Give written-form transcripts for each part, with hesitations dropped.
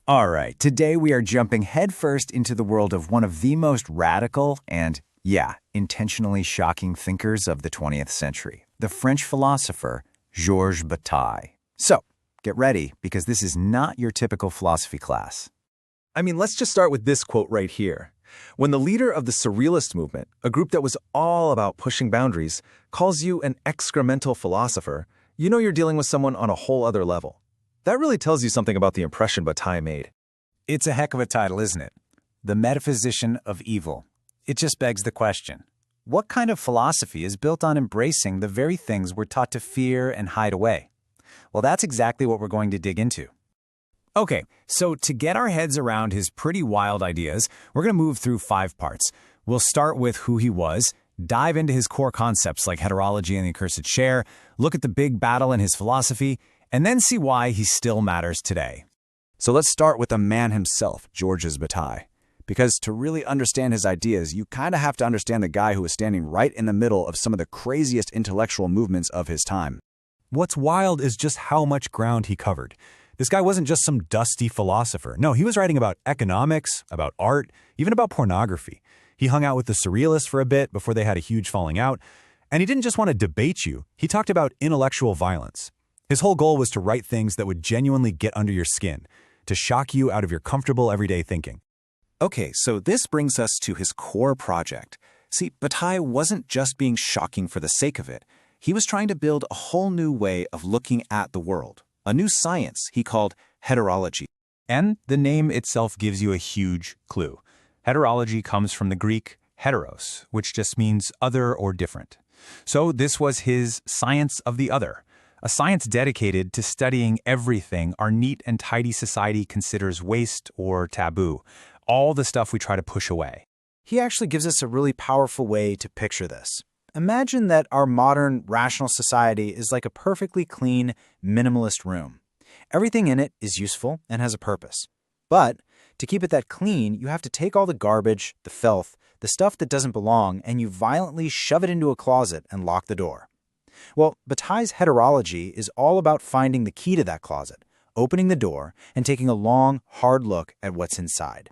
All right, today we are jumping headfirst into the world of one of the most radical and, intentionally shocking thinkers of the 20th century, the French philosopher Georges Bataille. So, get ready, because this is not your typical philosophy class. Let's just start with this quote right here. When the leader of the Surrealist movement, a group that was all about pushing boundaries, calls you an excremental philosopher, you know you're dealing with someone on a whole other level. That really tells you something about the impression Bataille made. It's a heck of a title, isn't it? The Metaphysician of Evil. It just begs the question, what kind of philosophy is built on embracing the very things we're taught to fear and hide away? Well, that's exactly what we're going to dig into. Okay, so to get our heads around his pretty wild ideas, we're going to move through 5 parts. We'll start with who he was, dive into his core concepts like heterology and the accursed share, look at the big battle in his philosophy, and then see why he still matters today. So let's start with the man himself, Georges Bataille. Because to really understand his ideas, you kind of have to understand the guy who was standing right in the middle of some of the craziest intellectual movements of his time. What's wild is just how much ground he covered. This guy wasn't just some dusty philosopher. No, he was writing about economics, about art, even about pornography. He hung out with the Surrealists for a bit before they had a huge falling out. And he didn't just want to debate you. He talked about intellectual violence. His whole goal was to write things that would genuinely get under your skin, to shock you out of your comfortable everyday thinking. Okay, so this brings us to his core project. See, Bataille wasn't just being shocking for the sake of it. He was trying to build a whole new way of looking at the world, a new science he called heterology. And the name itself gives you a huge clue. Heterology comes from the Greek heteros, which just means other or different. So this was his science of the other. A science dedicated to studying everything our neat and tidy society considers waste or taboo, all the stuff we try to push away. He actually gives us a really powerful way to picture this. Imagine that our modern, rational society is like a perfectly clean, minimalist room. Everything in it is useful and has a purpose. But to keep it that clean, you have to take all the garbage, the filth, the stuff that doesn't belong, and you violently shove it into a closet and lock the door. Well, Bataille's heterology is all about finding the key to that closet, opening the door, and taking a long, hard look at what's inside.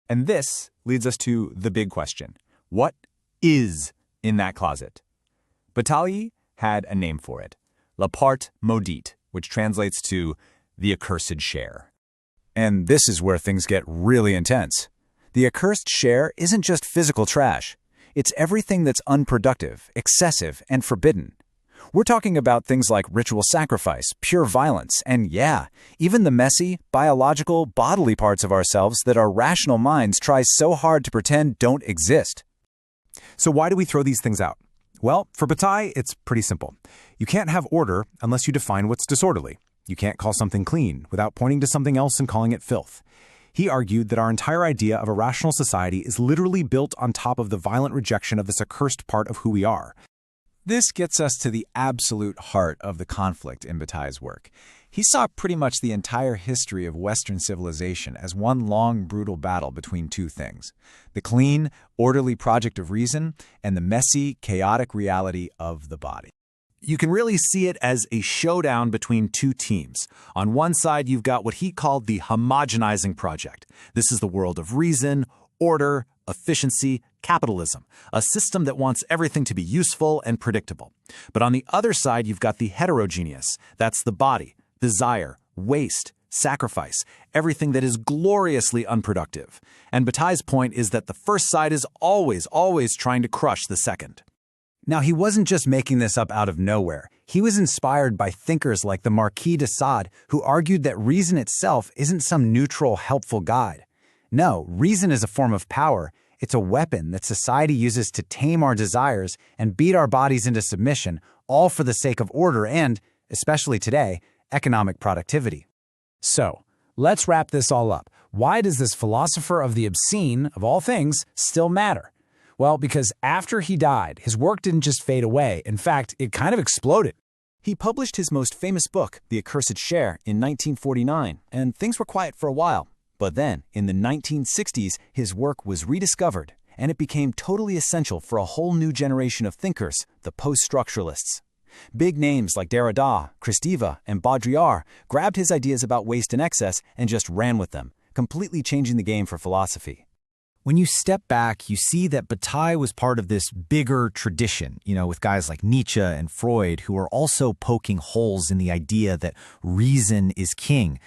And this leads us to the big question. What is in that closet? Bataille had a name for it, la part maudite, which translates to the accursed share. And this is where things get really intense. The accursed share isn't just physical trash. It's everything that's unproductive, excessive, and forbidden. We're talking about things like ritual sacrifice, pure violence, and even the messy, biological, bodily parts of ourselves that our rational minds try so hard to pretend don't exist. So why do we throw these things out? Well, for Bataille, it's pretty simple. You can't have order unless you define what's disorderly. You can't call something clean without pointing to something else and calling it filth. He argued that our entire idea of a rational society is literally built on top of the violent rejection of this accursed part of who we are. This gets us to the absolute heart of the conflict in Bataille's work. He saw pretty much the entire history of Western civilization as one long, brutal battle between two things: the clean, orderly project of reason and the messy, chaotic reality of the body. You can really see it as a showdown between two teams. On one side, you've got what he called the homogenizing project. This is the world of reason, order, efficiency, capitalism, a system that wants everything to be useful and predictable. But on the other side, you've got the heterogeneous. That's the body, desire, waste, sacrifice, everything that is gloriously unproductive. And Bataille's point is that the first side is always trying to crush the second. Now, he wasn't just making this up out of nowhere. He was inspired by thinkers like the Marquis de Sade, who argued that reason itself isn't some neutral, helpful guide. No, reason is a form of power. It's a weapon that society uses to tame our desires and beat our bodies into submission, all for the sake of order and, especially today, economic productivity. So, let's wrap this all up. Why does this philosopher of the obscene, of all things, still matter? Well, because after he died, his work didn't just fade away. In fact, it kind of exploded. He published his most famous book, The Accursed Share, in 1949, and things were quiet for a while. But then, in the 1960s, his work was rediscovered, and it became totally essential for a whole new generation of thinkers, the post-structuralists. Big names like Derrida, Kristeva, and Baudrillard grabbed his ideas about waste and excess and just ran with them, completely changing the game for philosophy. When you step back, you see that Bataille was part of this bigger tradition, with guys like Nietzsche and Freud who are also poking holes in the idea that reason is king.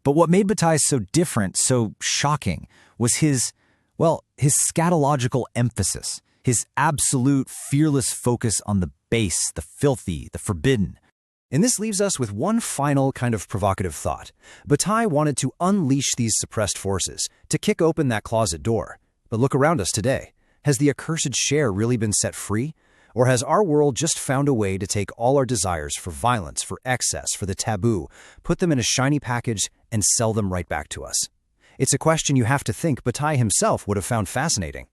But what made Bataille so different, so shocking, was his scatological emphasis, his absolute fearless focus on the base, the filthy, the forbidden. And this leaves us with one final kind of provocative thought. Bataille wanted to unleash these suppressed forces, to kick open that closet door. But look around us today. Has the accursed share really been set free? Or has our world just found a way to take all our desires for violence, for excess, for the taboo, put them in a shiny package, and sell them right back to us? It's a question you have to think Bataille himself would have found fascinating.